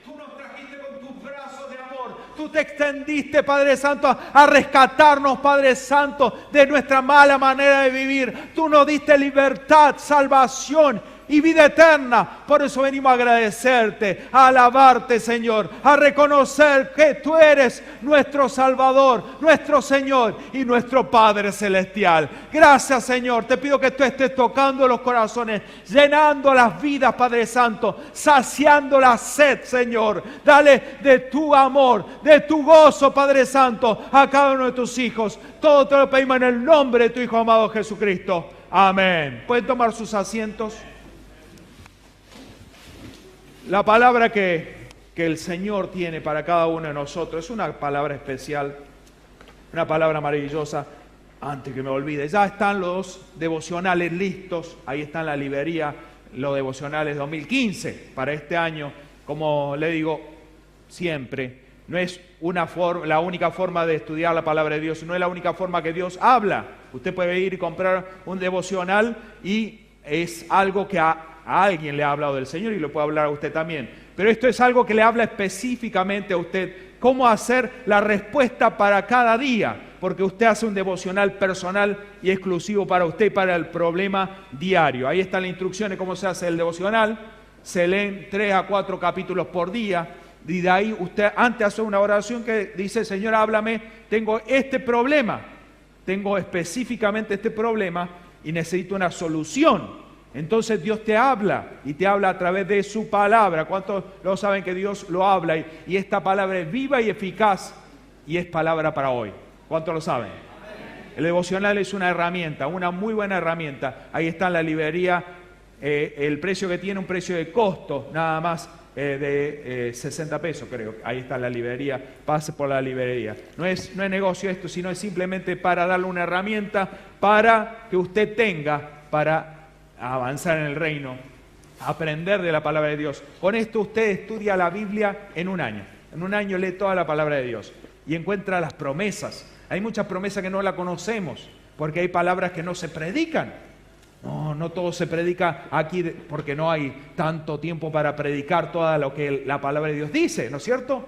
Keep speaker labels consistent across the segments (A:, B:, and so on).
A: Tú nos trajiste con tus brazos de amor. Tú te extendiste, Padre Santo, a rescatarnos, Padre Santo, de nuestra mala manera de vivir. Tú nos diste libertad, salvación y vida eterna. Por eso venimos a agradecerte, a alabarte, Señor, a reconocer que tú eres nuestro Salvador, nuestro Señor y nuestro Padre Celestial. Gracias, Señor. Te pido que tú estés tocando los corazones, llenando las vidas, Padre Santo, saciando la sed, Señor. Dale de tu amor, de tu gozo, Padre Santo, a cada uno de tus hijos. Todo te lo pedimos en el nombre de tu Hijo amado Jesucristo. Amén. ¿Pueden tomar sus asientos? La palabra que el Señor tiene para cada uno de nosotros es una palabra especial, una palabra maravillosa. Antes que me olvide, ya están los devocionales listos, ahí está en la librería, los devocionales 2015 para este año. Como le digo siempre, no es la única forma de estudiar la palabra de Dios, no es la única forma que Dios habla. Usted puede ir y comprar un devocional y es algo que a alguien le ha hablado del Señor y lo puede hablar a usted también. Pero esto es algo que le habla específicamente a usted, cómo hacer la respuesta para cada día, porque usted hace un devocional personal y exclusivo para usted y para el problema diario. Ahí están las instrucciones, cómo se hace el devocional. Se leen 3 a 4 capítulos por día. Y de ahí usted antes hace una oración que dice: Señor, háblame, tengo este problema, tengo específicamente este problema y necesito una solución. Entonces Dios te habla y te habla a través de su palabra. ¿Cuántos lo saben que Dios lo habla? Y esta palabra es viva y eficaz y es palabra para hoy. ¿Cuántos lo saben? El devocional es una herramienta, una muy buena herramienta. Ahí está en la librería. El precio que tiene, un precio de costo, nada más de 60 pesos, creo. Ahí está la librería. Pase por la librería. No es negocio esto, sino es simplemente para darle una herramienta para que usted tenga para avanzar en el reino, aprender de la palabra de Dios. Con esto usted estudia la Biblia en un año. En un año lee toda la palabra de Dios y encuentra las promesas. Hay muchas promesas que no la conocemos porque hay palabras que no se predican. No todo se predica aquí porque no hay tanto tiempo para predicar toda lo que la palabra de Dios dice, ¿no es cierto?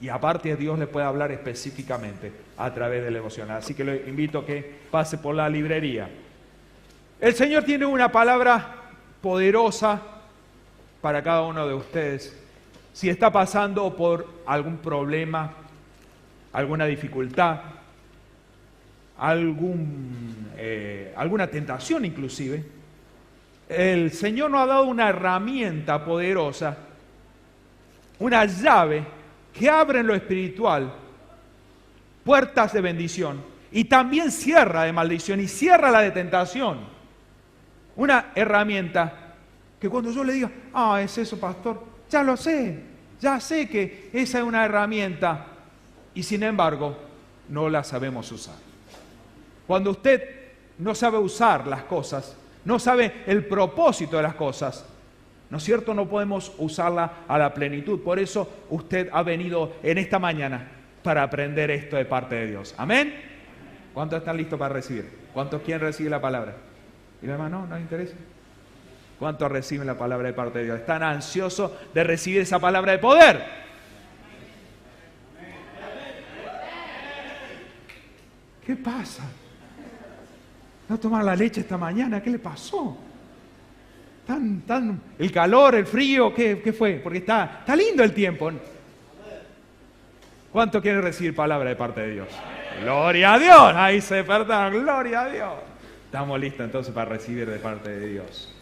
A: Y aparte Dios le puede hablar específicamente a través del devocional. Así que le invito a que pase por la librería. El Señor tiene una palabra poderosa para cada uno de ustedes. Si está pasando por algún problema, alguna dificultad, alguna tentación inclusive, el Señor nos ha dado una herramienta poderosa, una llave que abre en lo espiritual puertas de bendición y también cierra de maldición y cierra la de tentación. Una herramienta que cuando yo le diga: es eso, pastor, ya lo sé, ya sé que esa es una herramienta, y sin embargo no la sabemos usar. Cuando usted no sabe usar las cosas, no sabe el propósito de las cosas, ¿no es cierto? No podemos usarla a la plenitud. Por eso usted ha venido en esta mañana para aprender esto de parte de Dios. ¿Amén? ¿Cuántos están listos para recibir? ¿Cuántos quieren recibir la palabra? ¿Y los demás no les interesa? ¿Cuántos reciben la palabra de parte de Dios? ¿Están ansiosos de recibir esa palabra de poder? ¿Qué pasa? ¿No tomaron la leche esta mañana? ¿Qué le pasó? El calor, el frío, ¿qué fue? Porque está lindo el tiempo. ¿Cuántos quieren recibir palabra de parte de Dios? ¡Gloria a Dios! Ahí se perdón, ¡gloria a Dios! Estamos listos entonces para recibir de parte de Dios.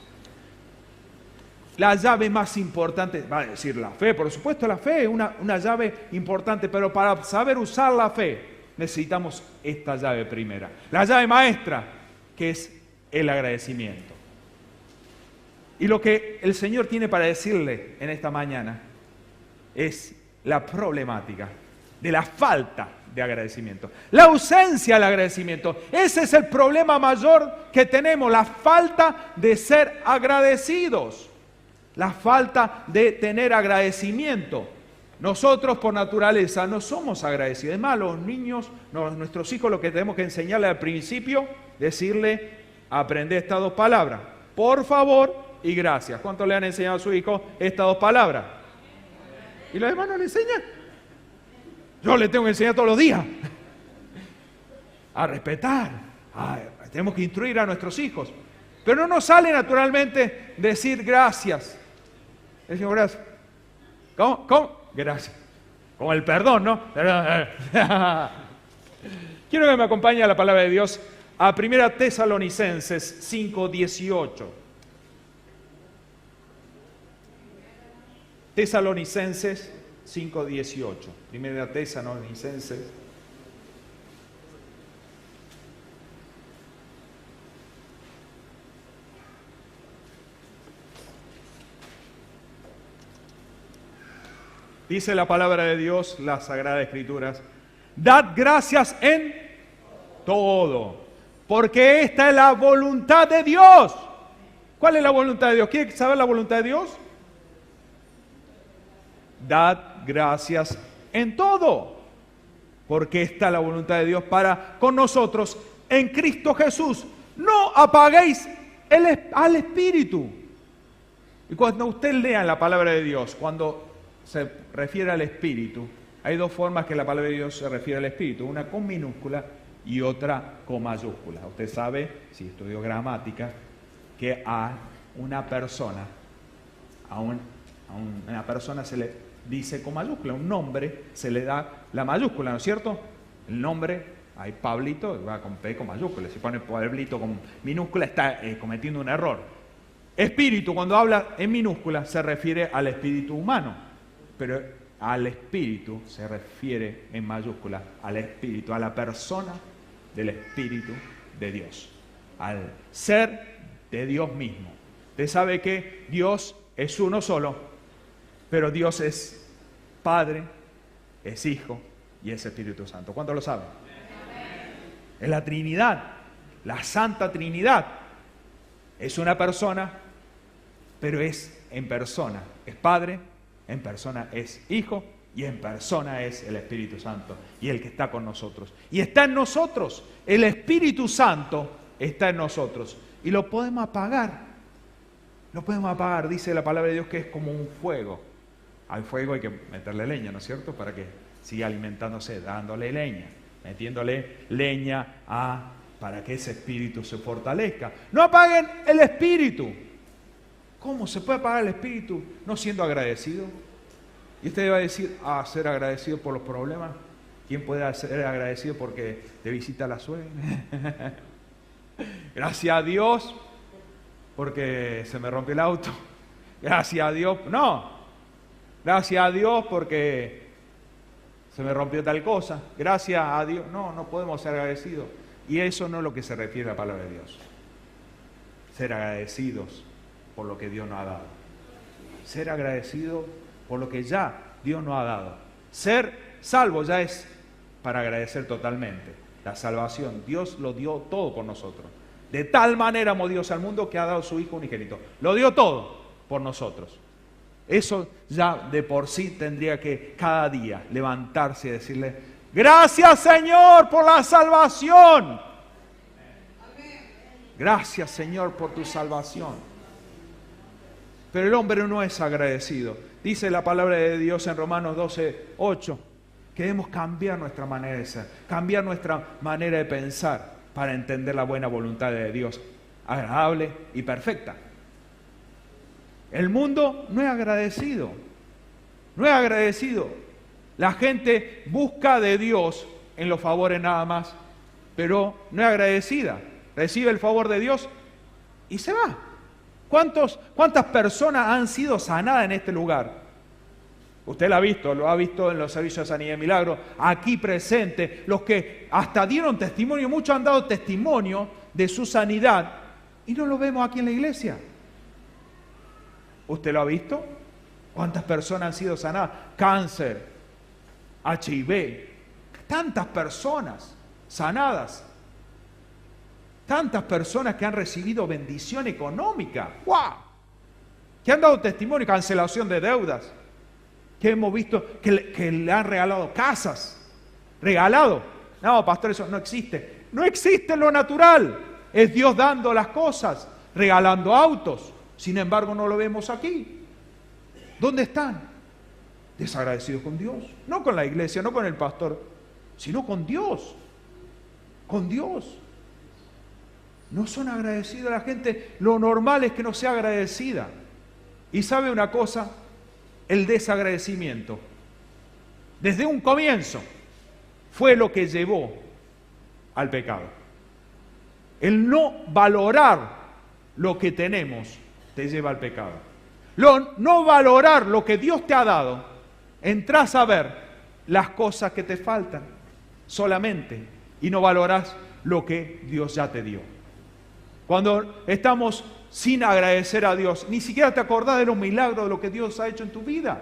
A: La llave más importante, va a decir la fe, por supuesto la fe es una llave importante, pero para saber usar la fe necesitamos esta llave primera. La llave maestra, que es el agradecimiento. Y lo que el Señor tiene para decirle en esta mañana es la problemática de la falta de agradecimiento. La ausencia del agradecimiento. Ese es el problema mayor que tenemos, la falta de ser agradecidos. La falta de tener agradecimiento. Nosotros por naturaleza no somos agradecidos. Es más, los niños, nuestros hijos, lo que tenemos que enseñarle al principio, decirle, aprende estas dos palabras. Por favor y gracias. ¿Cuánto le han enseñado a su hijo estas dos palabras? ¿Y los demás no le enseñan? Yo le tengo que enseñar todos los días a respetar. Tenemos que instruir a nuestros hijos. Pero no nos sale naturalmente decir gracias. Decimos gracias. ¿Cómo? Gracias. Como el perdón, ¿no? Quiero que me acompañe a la palabra de Dios a 1 Tesalonicenses 5:18. Tesalonicenses 5:18. 1 Tesalonicenses. Dice la palabra de Dios, las Sagradas Escrituras: dad gracias en todo, porque esta es la voluntad de Dios. ¿Cuál es la voluntad de Dios? ¿Quiere saber la voluntad de Dios? Dad gracias en todo, porque esta es la voluntad de Dios para con nosotros en Cristo Jesús. No apaguéis al Espíritu. Y cuando usted lea la palabra de Dios, cuando se refiere al Espíritu, hay dos formas que la palabra de Dios se refiere al Espíritu, una con minúscula y otra con mayúscula. Usted sabe, si estudió gramática, que a una persona, una persona se le dice con mayúscula, un nombre se le da la mayúscula, ¿no es cierto? El nombre, hay Pablito, va con P con mayúscula, si pone Pablito con minúscula está cometiendo un error. Espíritu, cuando habla en minúscula, se refiere al espíritu humano. Pero al Espíritu se refiere en mayúscula, al Espíritu, a la persona del Espíritu de Dios, al ser de Dios mismo. Usted sabe que Dios es uno solo, pero Dios es Padre, es Hijo y es Espíritu Santo. ¿Cuántos lo saben? Es la Trinidad, la Santa Trinidad. Es una persona, pero es en persona, es Padre, en persona es Hijo y en persona es el Espíritu Santo y el que está con nosotros. Y está en nosotros, el Espíritu Santo está en nosotros y lo podemos apagar. Lo podemos apagar, dice la palabra de Dios que es como un fuego. Al fuego hay que meterle leña, ¿no es cierto? Para que siga alimentándose, dándole leña, metiéndole leña para que ese espíritu se fortalezca. No apaguen el Espíritu. ¿Cómo se puede apagar el Espíritu no siendo agradecido? Y usted va a decir, ser agradecido por los problemas. ¿Quién puede ser agradecido porque te visita la suegra? Gracias a Dios porque se me rompió el auto. Gracias a Dios, no. Gracias a Dios porque se me rompió tal cosa. Gracias a Dios, no podemos ser agradecidos. Y eso no es lo que se refiere a la palabra de Dios. Ser agradecidos por lo que Dios nos ha dado. Ser agradecido por lo que ya Dios nos ha dado. Ser salvo ya es para agradecer totalmente. La salvación, Dios lo dio todo por nosotros. De tal manera amó Dios al mundo que ha dado su Hijo unigénito. Lo dio todo por nosotros. Eso ya de por sí tendría que cada día levantarse y decirle: gracias Señor por la salvación. Gracias Señor por tu salvación. Pero el hombre no es agradecido. Dice la palabra de Dios en Romanos 12:8, que debemos cambiar nuestra manera de ser, cambiar nuestra manera de pensar para entender la buena voluntad de Dios, agradable y perfecta. El mundo no es agradecido, no es agradecido. La gente busca de Dios en los favores nada más, pero no es agradecida. Recibe el favor de Dios y se va. ¿Cuántas personas han sido sanadas en este lugar? Usted lo ha visto en los servicios de sanidad y milagro, aquí presente, los que hasta dieron testimonio, muchos han dado testimonio de su sanidad y no lo vemos aquí en la iglesia. ¿Usted lo ha visto? ¿Cuántas personas han sido sanadas? Cáncer, HIV, tantas personas sanadas. Tantas personas que han recibido bendición económica. ¡Wow! Que han dado testimonio, cancelación de deudas. Que hemos visto que le han regalado casas. Regalado. No, pastor, eso no existe. No existe lo natural. Es Dios dando las cosas, regalando autos. Sin embargo, no lo vemos aquí. ¿Dónde están? desagradecidos con Dios. No con la iglesia, no con el pastor, sino con Dios. Con Dios. No son agradecidos. La gente, lo normal es que no sea agradecida. Y sabe una cosa, el desagradecimiento, desde un comienzo, fue lo que llevó al pecado. El no valorar lo que tenemos te lleva al pecado. No valorar lo que Dios te ha dado, entras a ver las cosas que te faltan solamente y no valorás lo que Dios ya te dio. Cuando estamos sin agradecer a Dios, ni siquiera te acordás de los milagros de lo que Dios ha hecho en tu vida.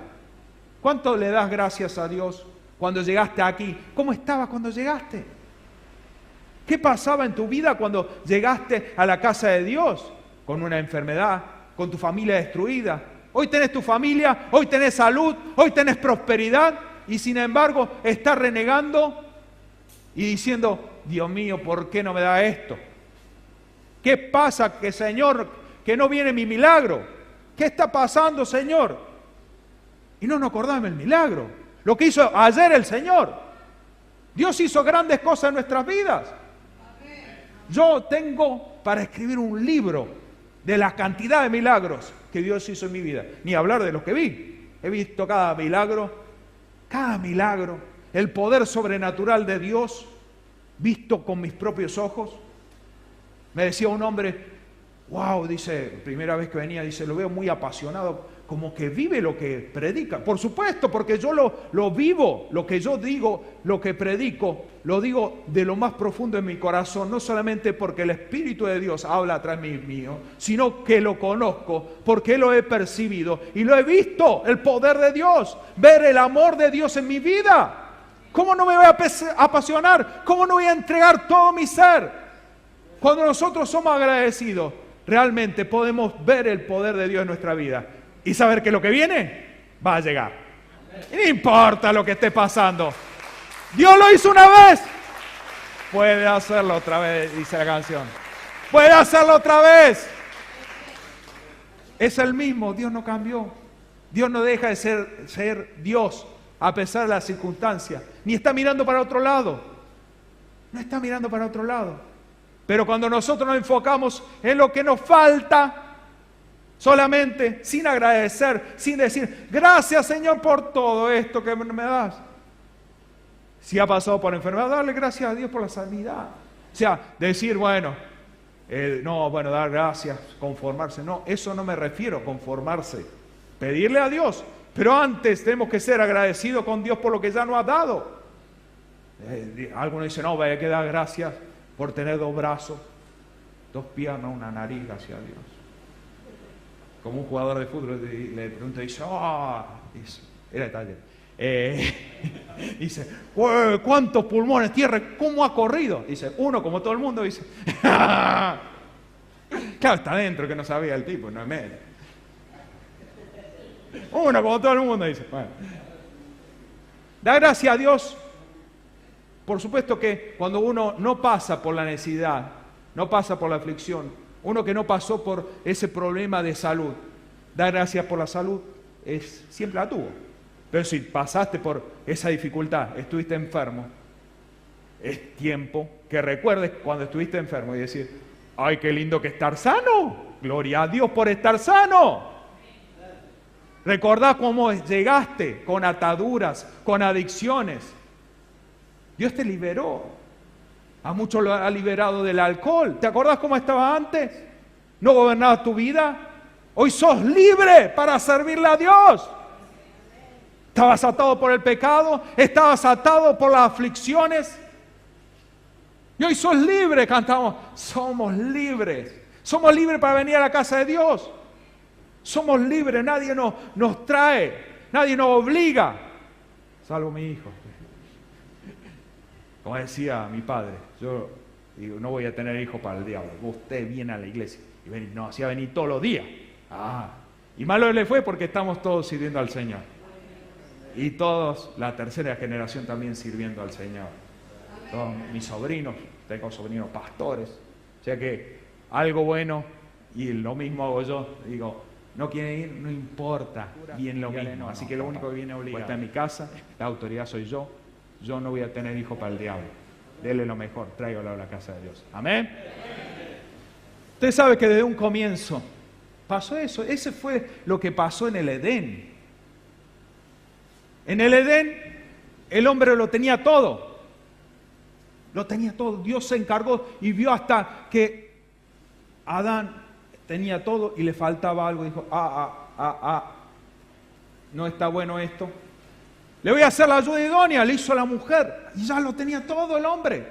A: ¿Cuánto le das gracias a Dios cuando llegaste aquí? ¿Cómo estabas cuando llegaste? ¿Qué pasaba en tu vida cuando llegaste a la casa de Dios? Con una enfermedad, con tu familia destruida. Hoy tenés tu familia, hoy tenés salud, hoy tenés prosperidad y sin embargo estás renegando y diciendo, Dios mío, ¿por qué no me da esto? ¿Qué pasa, que Señor, que no viene mi milagro? ¿Qué está pasando, Señor? Y no nos acordamos del milagro. Lo que hizo ayer el Señor. Dios hizo grandes cosas en nuestras vidas. Yo tengo para escribir un libro de la cantidad de milagros que Dios hizo en mi vida. Ni hablar de los que vi. He visto cada milagro, el poder sobrenatural de Dios, visto con mis propios ojos. Me decía un hombre, wow, dice, primera vez que venía, dice, lo veo muy apasionado, como que vive lo que predica. Por supuesto, porque yo lo vivo, lo que yo digo, lo que predico, lo digo de lo más profundo de mi corazón, no solamente porque el Espíritu de Dios habla a través mío, sino que lo conozco, porque lo he percibido y lo he visto, el poder de Dios, ver el amor de Dios en mi vida. ¿Cómo no me voy a apasionar? ¿Cómo no voy a entregar todo mi ser? Cuando nosotros somos agradecidos, realmente podemos ver el poder de Dios en nuestra vida y saber que lo que viene va a llegar. Y no importa lo que esté pasando. Dios lo hizo una vez. Puede hacerlo otra vez, dice la canción. Puede hacerlo otra vez. Es el mismo, Dios no cambió. Dios no deja de ser Dios a pesar de las circunstancias. Ni está mirando para otro lado. No está mirando para otro lado. Pero cuando nosotros nos enfocamos en lo que nos falta, solamente sin agradecer, sin decir, gracias Señor por todo esto que me das. Si ha pasado por enfermedad, darle gracias a Dios por la sanidad. O sea, decir, bueno, dar gracias, conformarse. No, eso no me refiero, conformarse. Pedirle a Dios. Pero antes tenemos que ser agradecidos con Dios por lo que ya nos ha dado. Algunos dicen, no, hay que dar gracias por tener 2 brazos, 2 piernas, una nariz, gracias a Dios. Como un jugador de fútbol le pregunta y dice, era de taller. Dice, ¿cuántos pulmones tiene? ¿Cómo ha corrido? Dice, uno como todo el mundo. Dice, claro, está adentro que no sabía el tipo, no es medio. Uno como todo el mundo, dice. Bueno. Da gracias a Dios. Por supuesto que cuando uno no pasa por la necesidad, no pasa por la aflicción, uno que no pasó por ese problema de salud, da gracias por la salud, siempre la tuvo. Pero si pasaste por esa dificultad, estuviste enfermo, es tiempo que recuerdes cuando estuviste enfermo y decir, ¡ay, qué lindo que estar sano! ¡Gloria a Dios por estar sano! Recordá cómo llegaste con ataduras, con adicciones. Dios te liberó. A muchos lo ha liberado del alcohol. ¿Te acordás cómo estabas antes? ¿No gobernabas tu vida? Hoy sos libre para servirle a Dios. Estabas atado por el pecado, estabas atado por las aflicciones. Y hoy sos libre, cantamos. Somos libres. Somos libres para venir a la casa de Dios. Somos libres, nadie nos trae, nadie nos obliga. Salvo mi hijo. Como decía mi padre, yo digo, no voy a tener hijo para el diablo. Usted viene a la iglesia y nos hacía venir todos los días. Y malo le fue porque estamos todos sirviendo al Señor. Y todos, la tercera generación también sirviendo al Señor. Todos mis sobrinos, tengo sobrinos pastores. O sea que algo bueno, y lo mismo hago yo, digo, no quieren ir, no importa, viene lo mismo. Así que lo único que viene obligado. Está en mi casa, la autoridad soy yo no voy a tener hijo para el diablo. Dele lo mejor, tráigalo a la casa de Dios. Amén. Usted sabe que desde un comienzo pasó eso. Ese fue lo que pasó en el Edén. En el Edén el hombre lo tenía todo. Lo tenía todo. Dios se encargó y vio hasta que Adán tenía todo y le faltaba algo. Dijo, no está bueno esto. Le voy a hacer la ayuda idónea. Le hizo a la mujer. Y ya lo tenía todo el hombre.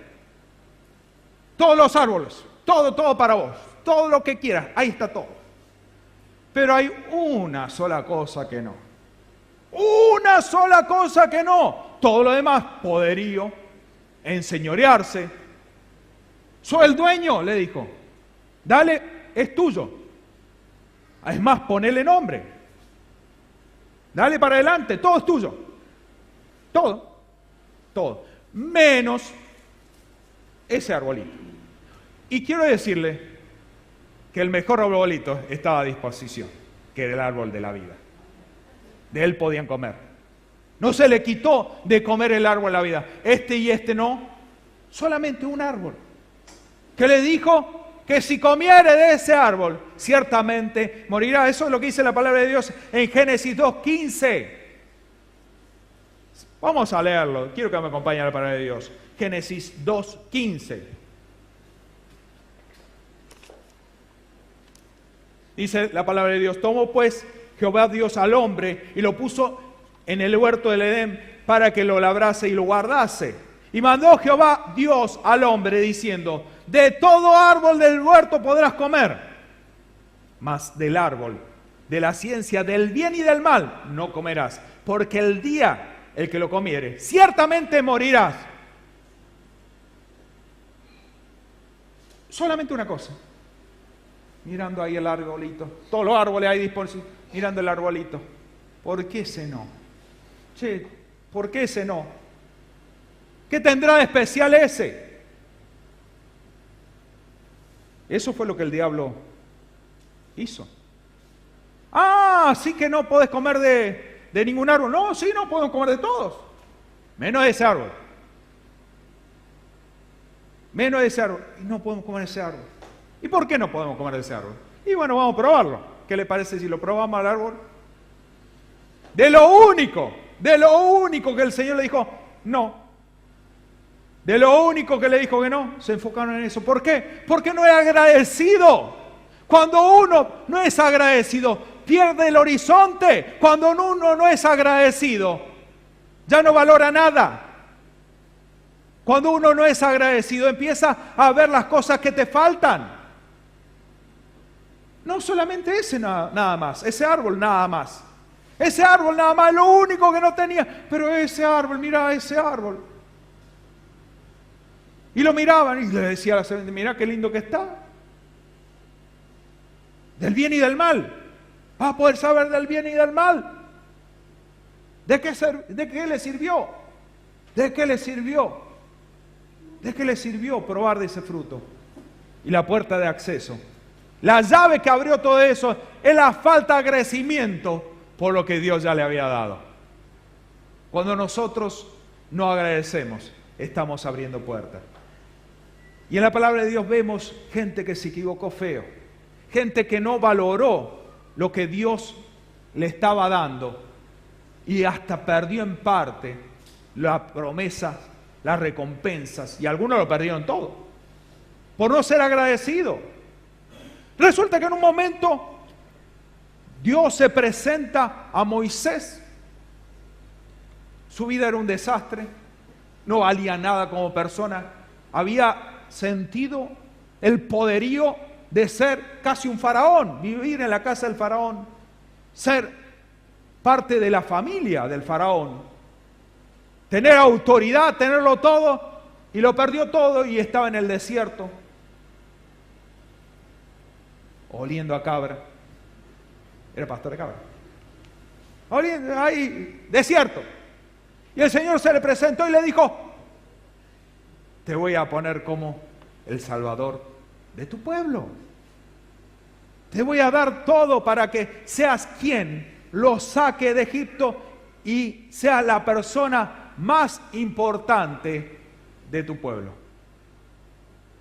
A: Todos los árboles. Todo para vos. Todo lo que quieras. Ahí está todo. Pero hay una sola cosa que no. Una sola cosa que no. Todo lo demás, poderío, enseñorearse. Soy el dueño, le dijo. Dale, es tuyo. Es más, ponele nombre. Dale para adelante, todo es tuyo. Todo. Menos ese arbolito. Y quiero decirle que el mejor arbolito estaba a disposición, que era el árbol de la vida. De él podían comer. No se le quitó de comer el árbol de la vida. Este y este no. Solamente un árbol. Que le dijo que si comiere de ese árbol, ciertamente morirá. Eso es lo que dice la palabra de Dios en Génesis 2:15. Vamos a leerlo. Quiero que me acompañe a la palabra de Dios. Génesis 2:15. Dice la palabra de Dios: tomó pues Jehová Dios al hombre y lo puso en el huerto del Edén para que lo labrase y lo guardase. Y mandó Jehová Dios al hombre diciendo: de todo árbol del huerto podrás comer, mas del árbol de la ciencia del bien y del mal no comerás, porque el día el que lo comiere ciertamente morirás. Solamente una cosa. Mirando ahí el arbolito, todos los árboles ahí dispuestos, mirando el arbolito. ¿Por qué ese no? Che, ¿por qué ese no? ¿Qué tendrá de especial ese? Eso fue lo que el diablo hizo. Sí que no podés comer de ningún árbol. No, sí, no podemos comer de todos. Menos de ese árbol. Menos de ese árbol. Y no podemos comer ese árbol. ¿Y por qué no podemos comer de ese árbol? Y bueno, vamos a probarlo. ¿Qué le parece si lo probamos al árbol? De lo único que el Señor le dijo, no. De lo único que le dijo que no, se enfocaron en eso. ¿Por qué? Porque no es agradecido. Cuando uno no es agradecido, pierde el horizonte. Cuando uno no es agradecido, ya no valora nada. Cuando uno no es agradecido, empieza a ver las cosas que te faltan. No solamente ese nada más, ese árbol nada más. Ese árbol nada más, lo único que no tenía. Pero ese árbol, mira ese árbol. Y lo miraban y le decía a la serpiente, mira qué lindo que está. Del bien y del mal. Vas a poder saber del bien y del mal. ¿De qué le sirvió? ¿De qué le sirvió? ¿De qué le sirvió probar de ese fruto? Y la puerta de acceso. La llave que abrió todo eso es la falta de agradecimiento por lo que Dios ya le había dado. Cuando nosotros no agradecemos, estamos abriendo puertas. Y en la palabra de Dios vemos gente que se equivocó feo. Gente que no valoró lo que Dios le estaba dando y hasta perdió en parte las promesas, las recompensas, y algunos lo perdieron todo por no ser agradecido. Resulta que en un momento Dios se presenta a Moisés. Su vida era un desastre, no valía nada como persona, había sentido el poderío de ser casi un faraón, vivir en la casa del faraón, ser parte de la familia del faraón, tener autoridad, tenerlo todo, y lo perdió todo y estaba en el desierto, oliendo a cabra. Era pastor de cabra. Oliendo ahí, desierto. Y el Señor se le presentó y le dijo: te voy a poner como el Salvador de tu pueblo. Te voy a dar todo para que seas quien lo saque de Egipto y seas la persona más importante de tu pueblo.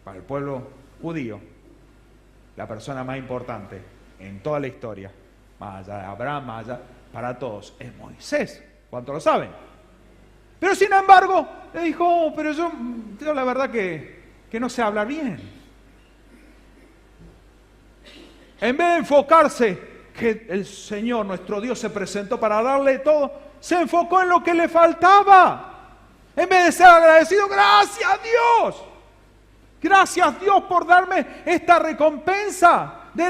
A: Para el pueblo judío, la persona más importante en toda la historia, más allá de Abraham, más allá, para todos, es Moisés. ¿Cuántos lo saben? Pero sin embargo, le dijo, pero yo la verdad que no sé hablar bien. En vez de enfocarse que el Señor, nuestro Dios, se presentó para darle todo, se enfocó en lo que le faltaba. En vez de ser agradecido, gracias Dios. Gracias Dios por darme esta recompensa de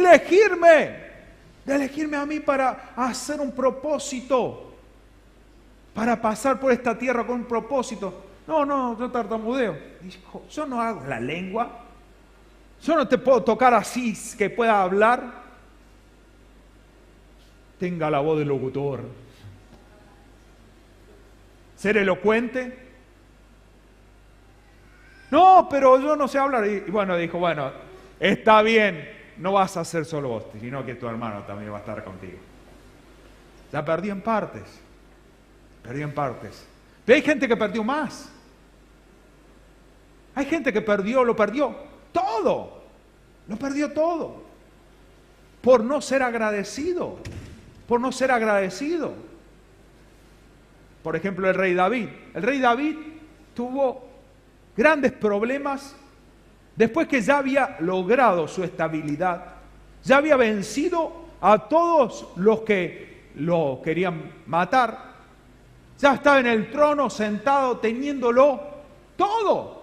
A: elegirme a mí para hacer un propósito, para pasar por esta tierra con un propósito. No, yo tartamudeo. Dijo, yo no hago la lengua. Yo no te puedo tocar así que pueda hablar. Tenga la voz de locutor. Ser elocuente. No, pero yo no sé hablar. Y bueno, dijo, bueno, está bien, no vas a ser solo vos, sino que tu hermano también va a estar contigo. Ya perdió en partes. Perdió en partes. Pero hay gente que perdió más. Hay gente que lo perdió todo. Lo perdió todo. Por no ser agradecido. Por no ser agradecido. Por ejemplo, el rey David. El rey David tuvo grandes problemas después que ya había logrado su estabilidad. Ya había vencido a todos los que lo querían matar. Ya estaba en el trono sentado teniéndolo todo.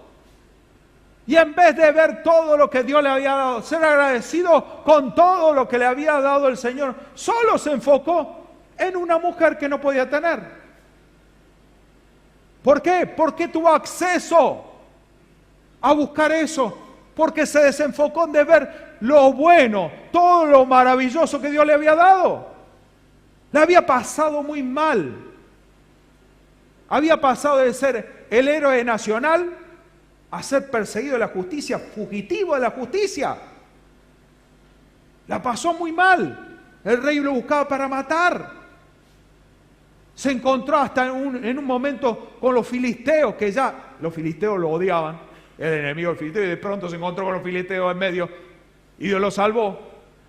A: Y en vez de ver todo lo que Dios le había dado, ser agradecido con todo lo que le había dado el Señor, solo se enfocó en una mujer que no podía tener. ¿Por qué? Porque tuvo acceso a buscar eso. Porque se desenfocó de ver lo bueno, todo lo maravilloso que Dios le había dado. Le había pasado muy mal. Había pasado de ser el héroe nacional a ser perseguido de la justicia, fugitivo de la justicia. La pasó muy mal. El rey lo buscaba para matar. Se encontró hasta en un momento con los filisteos, que ya los filisteos lo odiaban, el enemigo del filisteo, y de pronto se encontró con los filisteos en medio y Dios lo salvó.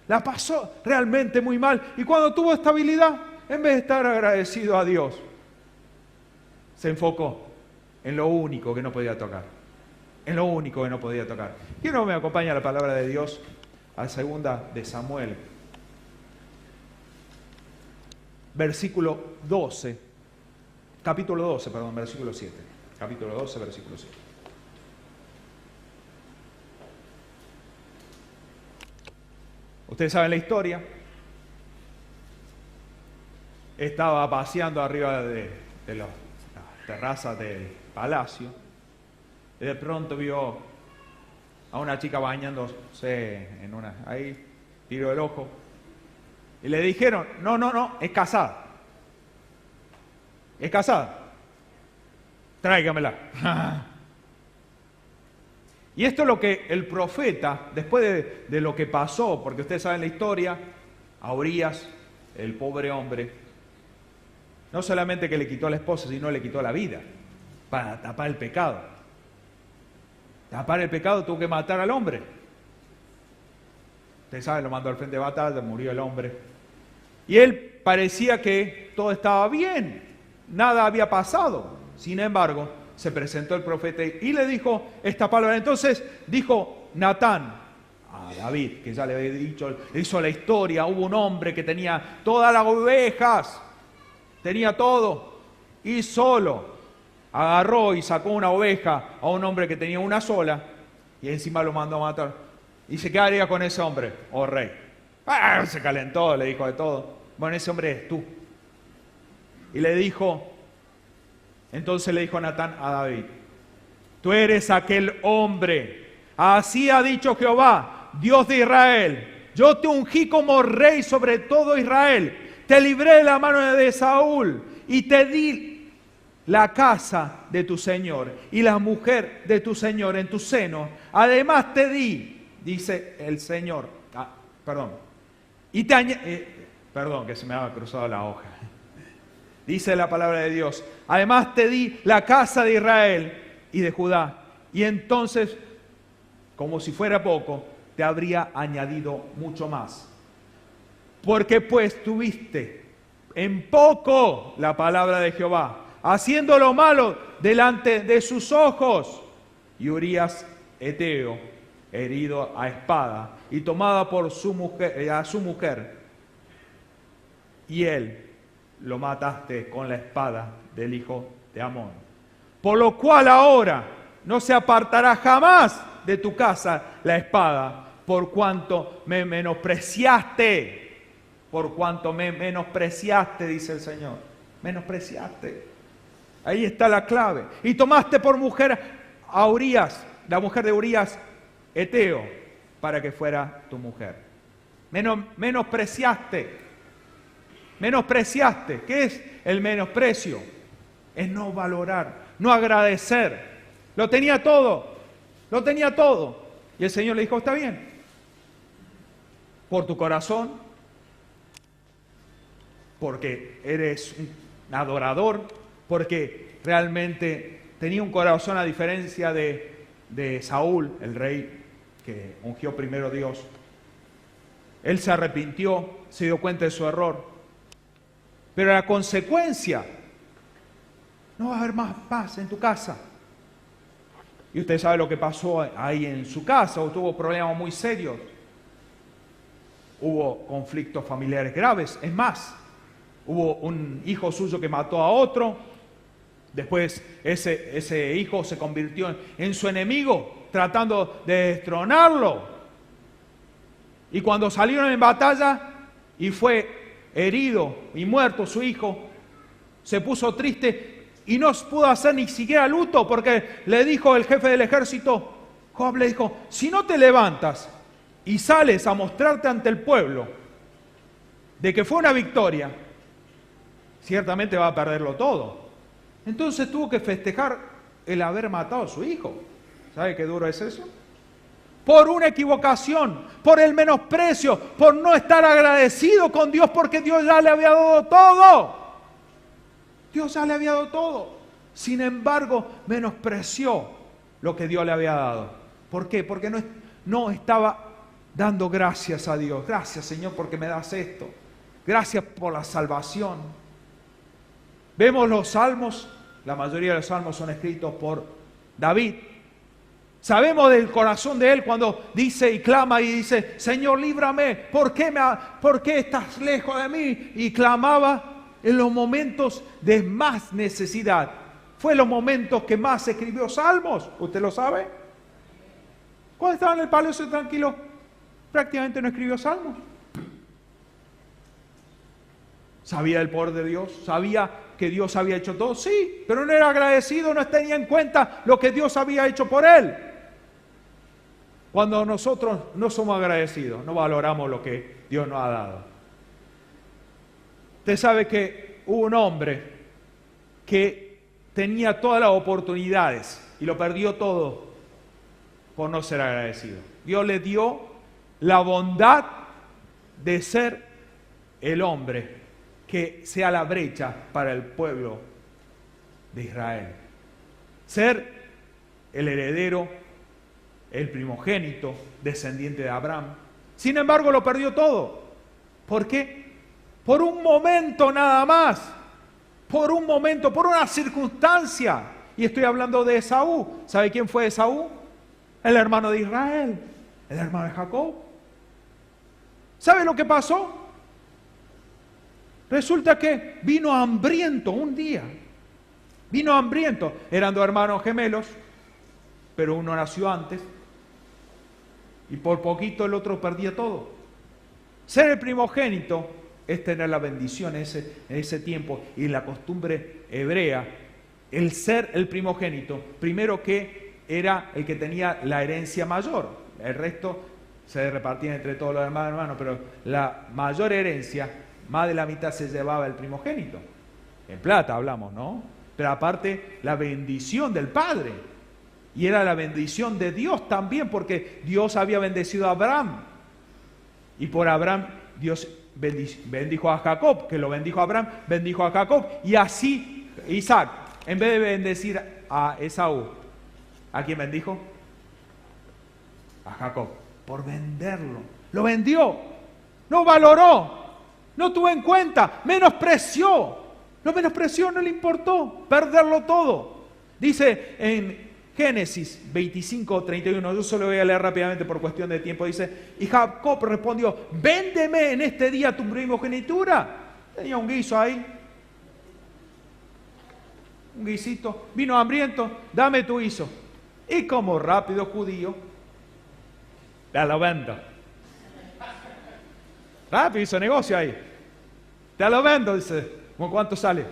A: La pasó realmente muy mal. Y cuando tuvo estabilidad, en vez de estar agradecido a Dios, se enfocó en lo único que no podía tocar. En lo único que no podía tocar. Quiero que me acompañe a la palabra de Dios, a 2 de Samuel, versículo 12, capítulo 12, perdón, versículo 7. Capítulo 12, versículo 7. Ustedes saben la historia. Estaba paseando arriba de las terrazas del palacio. Y de pronto vio a una chica bañándose ahí, tiró el ojo. Y le dijeron, no, es casada. Es casada. Tráigamela. Y esto es lo que el profeta, después de lo que pasó, porque ustedes saben la historia, a Urías, el pobre hombre, no solamente que le quitó a la esposa, sino le quitó la vida, para tapar el pecado. Tapar el pecado tuvo que matar al hombre. Ustedes saben, lo mandó al frente de batalla, murió el hombre. Y él parecía que todo estaba bien, nada había pasado. Sin embargo, se presentó el profeta y le dijo esta palabra. Entonces dijo Natán a David, que ya le había dicho, le hizo la historia, hubo un hombre que tenía todas las ovejas, tenía todo, y solo agarró y sacó una oveja a un hombre que tenía una sola, y encima lo mandó a matar. Y dice, ¿qué haría con ese hombre, oh rey? Se calentó, le dijo de todo. Bueno, ese hombre es tú. Y le dijo, entonces le dijo Natán a David, tú eres aquel hombre, así ha dicho Jehová, Dios de Israel, yo te ungí como rey sobre todo Israel, te libré de la mano de Saúl y te di la casa de tu Señor y la mujer de tu Señor en tu seno. Además te di, dice el Señor, Perdón, que se me había cruzado la hoja. Dice la palabra de Dios: además te di la casa de Israel y de Judá. Y entonces, como si fuera poco, te habría añadido mucho más. Porque pues tuviste en poco la palabra de Jehová, haciendo lo malo delante de sus ojos. Y Urías Eteo, herido a espada y tomada por su mujer, y él lo mataste con la espada del hijo de Amón. Por lo cual ahora no se apartará jamás de tu casa la espada, por cuanto me menospreciaste. Por cuanto me menospreciaste, dice el Señor. Menospreciaste. Ahí está la clave. Y tomaste por mujer a Urías, la mujer de Urías Eteo, para que fuera tu mujer. Menospreciaste. Menospreciaste. ¿Qué es el menosprecio? Es no valorar, no agradecer. Lo tenía todo. Lo tenía todo. Y el Señor le dijo: está bien. Por tu corazón, porque eres un adorador, porque realmente tenía un corazón a diferencia de Saúl, el rey que ungió primero Dios. Él se arrepintió, se dio cuenta de su error. Pero la consecuencia, no va a haber más paz en tu casa. Y usted sabe lo que pasó ahí en su casa, o tuvo problemas muy serios. Hubo conflictos familiares graves, es más, hubo un hijo suyo que mató a otro. Después ese hijo se convirtió en su enemigo, tratando de destronarlo. Y cuando salieron en batalla y fue herido y muerto su hijo, se puso triste y no pudo hacer ni siquiera luto, porque le dijo el jefe del ejército, Joab le dijo: si no te levantas y sales a mostrarte ante el pueblo de que fue una victoria, ciertamente va a perderlo todo. Entonces tuvo que festejar el haber matado a su hijo. ¿Sabe qué duro es eso? Por una equivocación, por el menosprecio, por no estar agradecido con Dios, porque Dios ya le había dado todo. Dios ya le había dado todo. Sin embargo, menospreció lo que Dios le había dado. ¿Por qué? Porque no estaba dando gracias a Dios. Gracias, Señor, porque me das esto. Gracias por la salvación. Vemos los salmos, la mayoría de los salmos son escritos por David. Sabemos del corazón de él cuando dice y clama y dice: Señor, líbrame, ¿por qué estás lejos de mí? Y clamaba en los momentos de más necesidad. Fue los momentos que más escribió salmos, ¿usted lo sabe? Cuando estaba en el palacio tranquilo, prácticamente no escribió salmos. Sabía del poder de Dios, sabía que Dios había hecho todo, sí, pero no era agradecido, no tenía en cuenta lo que Dios había hecho por él. Cuando nosotros no somos agradecidos, no valoramos lo que Dios nos ha dado. Usted sabe que hubo un hombre que tenía todas las oportunidades y lo perdió todo por no ser agradecido. Dios le dio la bondad de ser el hombre que sea la brecha para el pueblo de Israel. Ser el heredero, el primogénito, descendiente de Abraham. Sin embargo, lo perdió todo. ¿Por qué? Por un momento nada más. Por un momento, por una circunstancia. Y estoy hablando de Esaú. ¿Sabe quién fue Esaú? El hermano de Israel, el hermano de Jacob. ¿Sabe lo que pasó? Resulta que vino hambriento un día. Vino hambriento. Eran dos hermanos gemelos, pero uno nació antes. Y por poquito el otro perdía todo. Ser el primogénito es tener la bendición en ese tiempo. Y en la costumbre hebrea, el ser el primogénito, primero que era el que tenía la herencia mayor. El resto se repartía entre todos los hermanos, pero la mayor herencia, más de la mitad se llevaba el primogénito. En plata hablamos, ¿no? Pero aparte, la bendición del Padre. Y era la bendición de Dios también, porque Dios había bendecido a Abraham. Y por Abraham Dios bendijo a Jacob, que lo bendijo a Abraham, bendijo a Jacob, y así Isaac, en vez de bendecir a Esaú, ¿a quién bendijo? A Jacob, por venderlo. Lo vendió, no valoró, no tuvo en cuenta, menospreció. Lo menospreció, no le importó perderlo todo. Dice en Génesis 25:31, yo solo voy a leer rápidamente por cuestión de tiempo, dice, y Jacob respondió, véndeme en este día tu primogenitura. Tenía un guiso ahí, un guisito, vino hambriento, dame tu guiso. Y como rápido judío, te lo vendo. Rápido hizo negocio ahí. Te lo vendo, dice. ¿Con cuánto sale?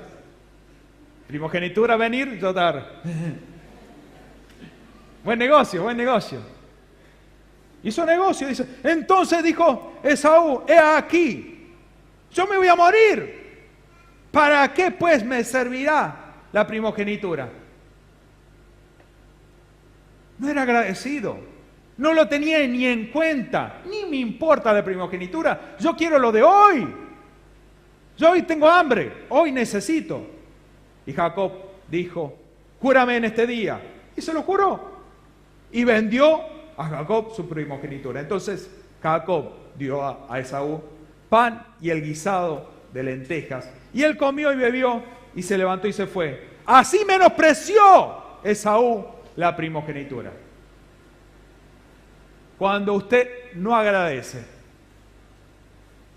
A: Primogenitura venir, yo dar. Buen negocio, buen negocio. Hizo negocio, dice. Entonces dijo Esaú, he aquí, yo me voy a morir. ¿Para qué pues me servirá la primogenitura? No era agradecido. No lo tenía ni en cuenta. Ni me importa la primogenitura. Yo quiero lo de hoy. Yo hoy tengo hambre. Hoy necesito. Y Jacob dijo, júrame en este día. Y se lo juró. Y vendió a Jacob su primogenitura. Entonces Jacob dio a Esaú pan y el guisado de lentejas. Y él comió y bebió y se levantó y se fue. Así menospreció Esaú la primogenitura. Cuando usted no agradece,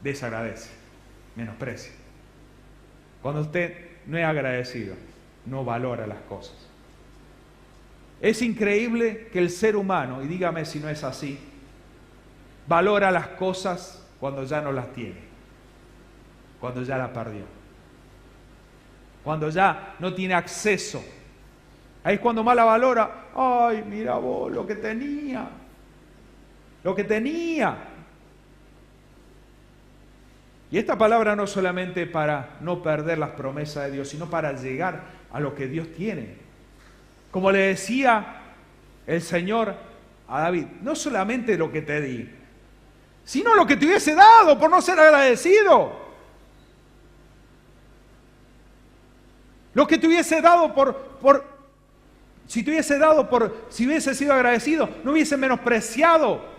A: desagradece, menosprecia. Cuando usted no es agradecido, no valora las cosas. Es increíble que el ser humano, y dígame si no es así, valora las cosas cuando ya no las tiene, cuando ya las perdió, cuando ya no tiene acceso. Ahí es cuando más la valora. Ay, mira vos lo que tenía. Lo que tenía. Y esta palabra no solamente para no perder las promesas de Dios, sino para llegar a lo que Dios tiene. Como le decía el Señor a David, no solamente lo que te di, sino lo que te hubiese dado por no ser agradecido. Lo que te hubiese dado si hubiese sido agradecido, no hubiese menospreciado.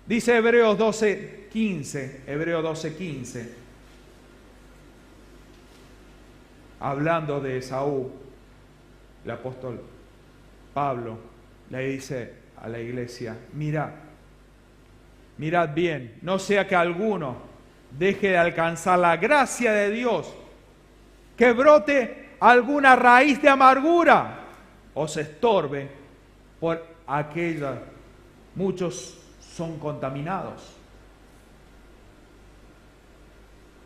A: Dice Hebreos 12:15, hablando de Esaú, el apóstol Pablo le dice a la iglesia, mirad bien, no sea que alguno deje de alcanzar la gracia de Dios, que brote alguna raíz de amargura o se estorbe por aquella. Muchos son contaminados.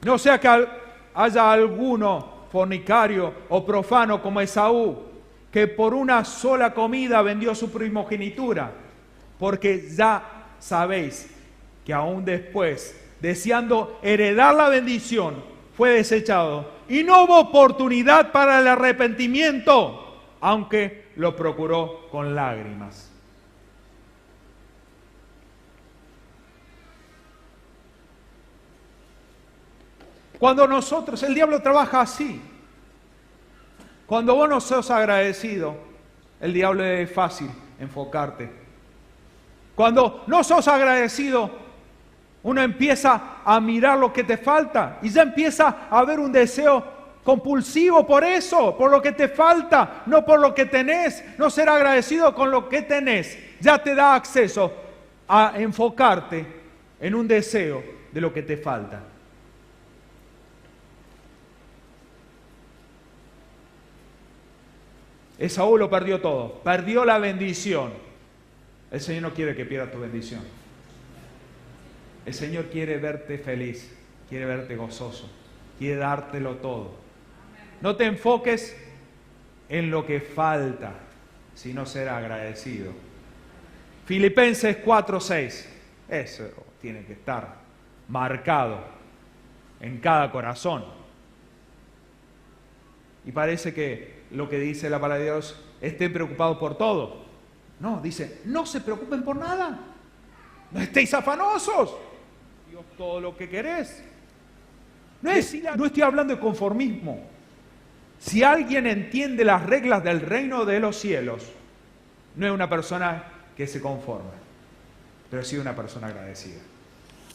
A: No sea que haya alguno fornicario o profano como Esaú, que por una sola comida vendió su primogenitura, porque ya sabéis que aún después, deseando heredar la bendición, fue desechado y no hubo oportunidad para el arrepentimiento, aunque lo procuró con lágrimas. Cuando nosotros, el diablo trabaja así. Cuando vos no sos agradecido, el diablo es fácil enfocarte. Cuando no sos agradecido, uno empieza a mirar lo que te falta y ya empieza a haber un deseo compulsivo por eso, por lo que te falta, no por lo que tenés. No ser agradecido con lo que tenés ya te da acceso a enfocarte en un deseo de lo que te falta. Esaú lo perdió todo, perdió la bendición. El Señor no quiere que pierdas tu bendición. El Señor quiere verte feliz, quiere verte gozoso, quiere dártelo todo. No te enfoques en lo que falta, sino ser agradecido. Filipenses 4:6, eso tiene que estar marcado en cada corazón. Y parece que lo que dice la palabra de Dios, estén preocupados por todo. No, dice, no se preocupen por nada. No estéis afanosos. Dios, todo lo que querés. No estoy hablando de conformismo. Si alguien entiende las reglas del reino de los cielos, no es una persona que se conforma, pero sí una persona agradecida.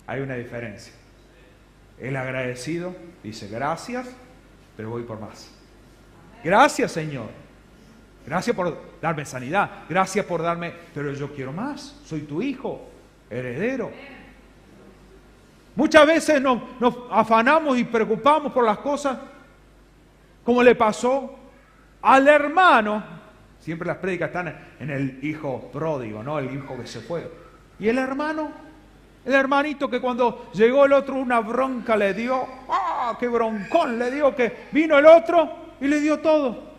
A: Hay una diferencia. El agradecido dice gracias, pero voy por más. Gracias, Señor. Gracias por darme sanidad. Gracias por darme, pero yo quiero más. Soy tu hijo, heredero. Muchas veces nos afanamos y preocupamos por las cosas, como le pasó al hermano. Siempre las prédicas están en el hijo pródigo, ¿no? El hijo que se fue. Y el hermano, el hermanito que cuando llegó el otro una bronca le dio, ¡ah, qué broncón le dio! Que vino el otro y le dio todo.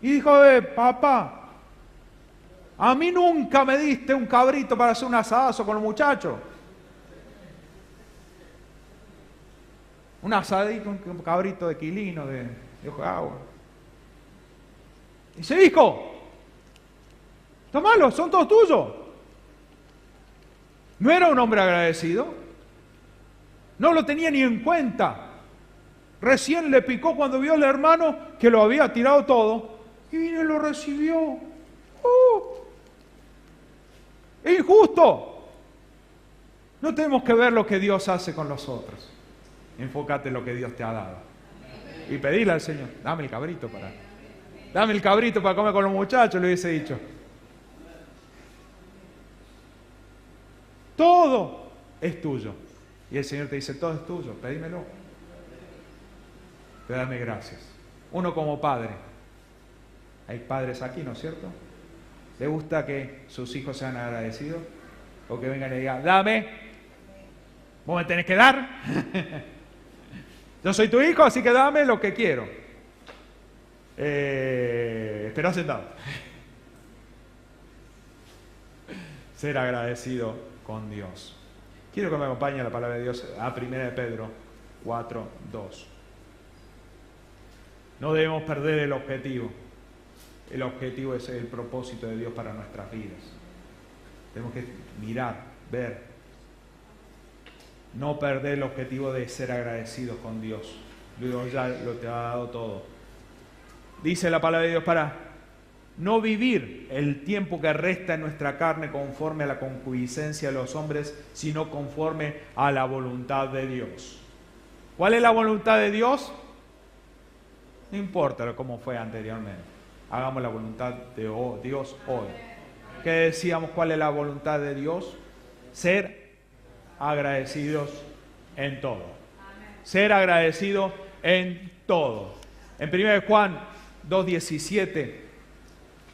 A: Y dijo, papá, a mí nunca me diste un cabrito para hacer un asadazo con los muchachos. Un asadito, un cabrito de quilino, de ojo de agua. Dice, hijo, tómalo, son todos tuyos. No era un hombre agradecido. No lo tenía ni en cuenta. Recién le picó cuando vio al hermano que lo había tirado todo. Y vino y lo recibió. Es injusto. No tenemos que ver lo que Dios hace con los otros. Enfócate en lo que Dios te ha dado. Y pedirle al Señor, dame el cabrito para comer con los muchachos, le hubiese dicho. Todo es tuyo. Y el Señor te dice, todo es tuyo, pedímelo. Pero dame gracias. Uno como padre. Hay padres aquí, ¿no es cierto? ¿Le gusta que sus hijos sean agradecidos? O que vengan y digan, dame, vos me tenés que dar. Yo soy tu hijo, así que dame lo que quiero. Espera sentado. Ser agradecido con Dios. Quiero que me acompañe la palabra de Dios a 1 de Pedro 4:2. No debemos perder el objetivo. El objetivo es el propósito de Dios para nuestras vidas. Tenemos que mirar, ver. No perder el objetivo de ser agradecidos con Dios. Dios ya lo te ha dado todo. Dice la palabra de Dios para no vivir el tiempo que resta en nuestra carne conforme a la concupiscencia de los hombres, sino conforme a la voluntad de Dios. ¿Cuál es la voluntad de Dios? No importa cómo fue anteriormente. Hagamos la voluntad de Dios hoy. ¿Qué decíamos? ¿Cuál es la voluntad de Dios? Ser agradecidos en todo. Ser agradecidos en todo. En 1 Juan 2:17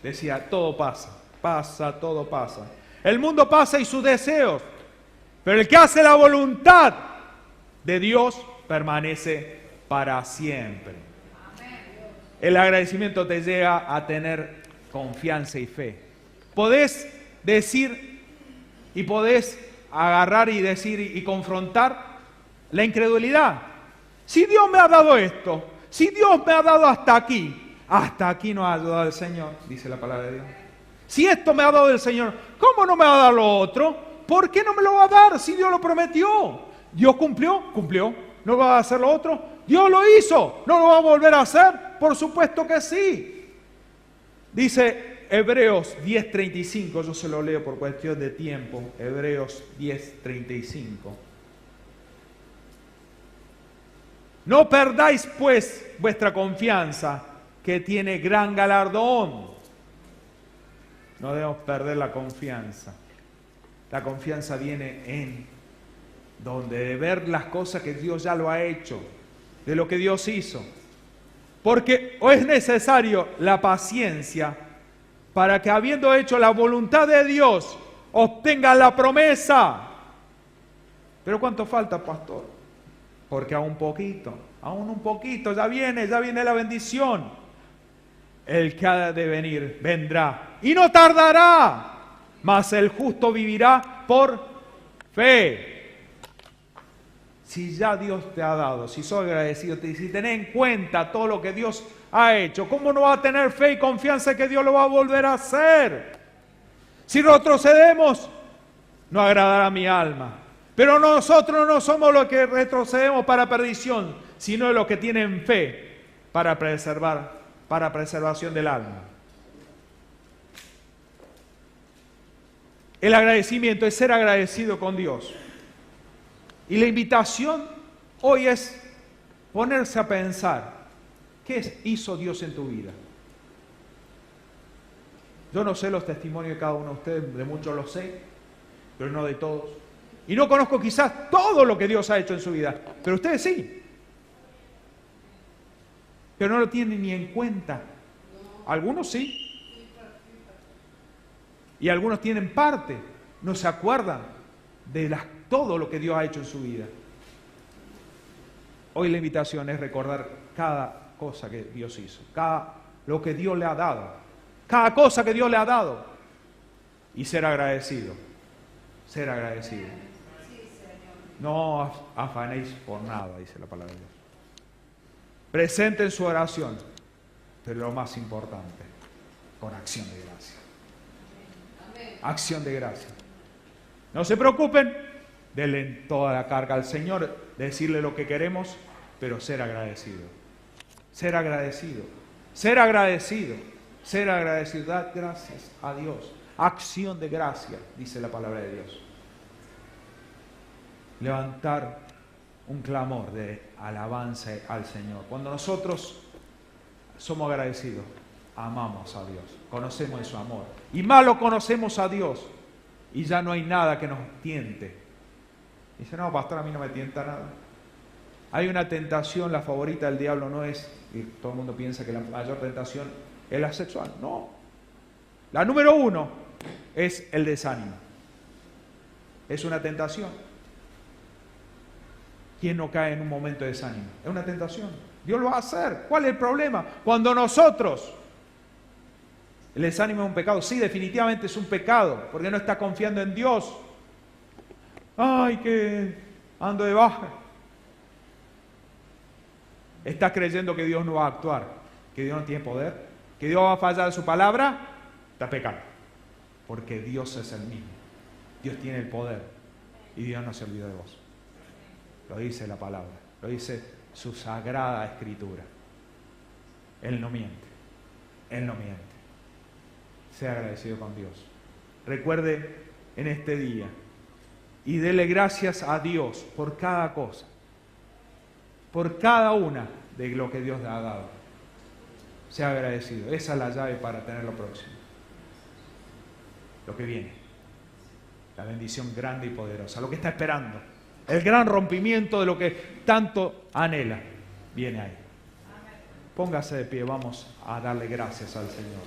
A: decía, todo pasa, todo pasa. El mundo pasa y sus deseos, pero el que hace la voluntad de Dios permanece para siempre. El agradecimiento te llega a tener confianza y fe. Podés decir y podés agarrar y decir y confrontar la incredulidad. Si Dios me ha dado esto, si Dios me ha dado hasta aquí nos ha ayudado el Señor, dice la palabra de Dios. Si esto me ha dado el Señor, ¿cómo no me va a dar lo otro? ¿Por qué no me lo va a dar si Dios lo prometió? ¿Dios cumplió? Cumplió. ¿No va a hacer lo otro? Dios lo hizo. ¿No lo va a volver a hacer? Por supuesto que sí. Dice Hebreos 10:35, yo se lo leo por cuestión de tiempo. Hebreos 10:35. No perdáis pues vuestra confianza, que tiene gran galardón. No debemos perder la confianza. La confianza viene en donde de ver las cosas que Dios ya lo ha hecho, de lo que Dios hizo. Porque es necesario la paciencia para que, habiendo hecho la voluntad de Dios, obtenga la promesa. ¿Pero cuánto falta, pastor? Porque aún un poquito, ya viene la bendición. El que ha de venir, vendrá, y no tardará, mas el justo vivirá por fe. Si ya Dios te ha dado, si sos agradecido, si tenés en cuenta todo lo que Dios ha hecho, ¿cómo no va a tener fe y confianza que Dios lo va a volver a hacer? Si retrocedemos, no agradará a mi alma. Pero nosotros no somos los que retrocedemos para perdición, sino los que tienen fe para preservación del alma. El agradecimiento es ser agradecido con Dios. Y la invitación hoy es ponerse a pensar, ¿qué hizo Dios en tu vida? Yo no sé los testimonios de cada uno de ustedes, de muchos los sé, pero no de todos. Y no conozco quizás todo lo que Dios ha hecho en su vida, pero ustedes sí. Pero no lo tienen ni en cuenta. Algunos sí. Y algunos tienen parte, no se acuerdan de todo lo que Dios ha hecho en su vida. Hoy la invitación es recordar cada cosa que Dios hizo, lo que Dios le ha dado, cada cosa que Dios le ha dado, y ser agradecido, ser agradecido. No afanéis por nada, dice la palabra de Dios. Presenten su oración, pero lo más importante, con acción de gracia. Acción de gracia. No se preocupen, denle toda la carga al Señor, decirle lo que queremos, pero ser agradecido. Ser agradecido. Ser agradecido. Ser agradecido. Dar gracias a Dios. Acción de gracia, dice la palabra de Dios. Levantar un clamor de alabanza al Señor. Cuando nosotros somos agradecidos, amamos a Dios, conocemos de su amor. Y más lo conocemos a Dios, y ya no hay nada que nos tiente. Dice, no, pastor, a mí no me tienta nada. Hay una tentación, la favorita del diablo no es, y todo el mundo piensa que la mayor tentación es la sexual. No. La número 1 es el desánimo. Es una tentación. ¿Quién no cae en un momento de desánimo? Es una tentación. Dios lo va a hacer. ¿Cuál es el problema? Cuando nosotros... ¿El desánimo es un pecado? Sí, definitivamente es un pecado, porque no está confiando en Dios. Ay, que ando de baja. Está creyendo que Dios no va a actuar, que Dios no tiene poder, que Dios va a fallar de su palabra, está pecando. Porque Dios es el mismo. Dios tiene el poder y Dios no se olvida de vos. Lo dice la palabra, lo dice su sagrada escritura. Él no miente, Él no miente. Sea agradecido con Dios. Recuerde en este día y dele gracias a Dios por cada cosa, por cada una de lo que Dios le ha dado. Sea agradecido. Esa es la llave para tener lo próximo. Lo que viene. La bendición grande y poderosa. Lo que está esperando. El gran rompimiento de lo que tanto anhela. Viene ahí. Póngase de pie. Vamos a darle gracias al Señor.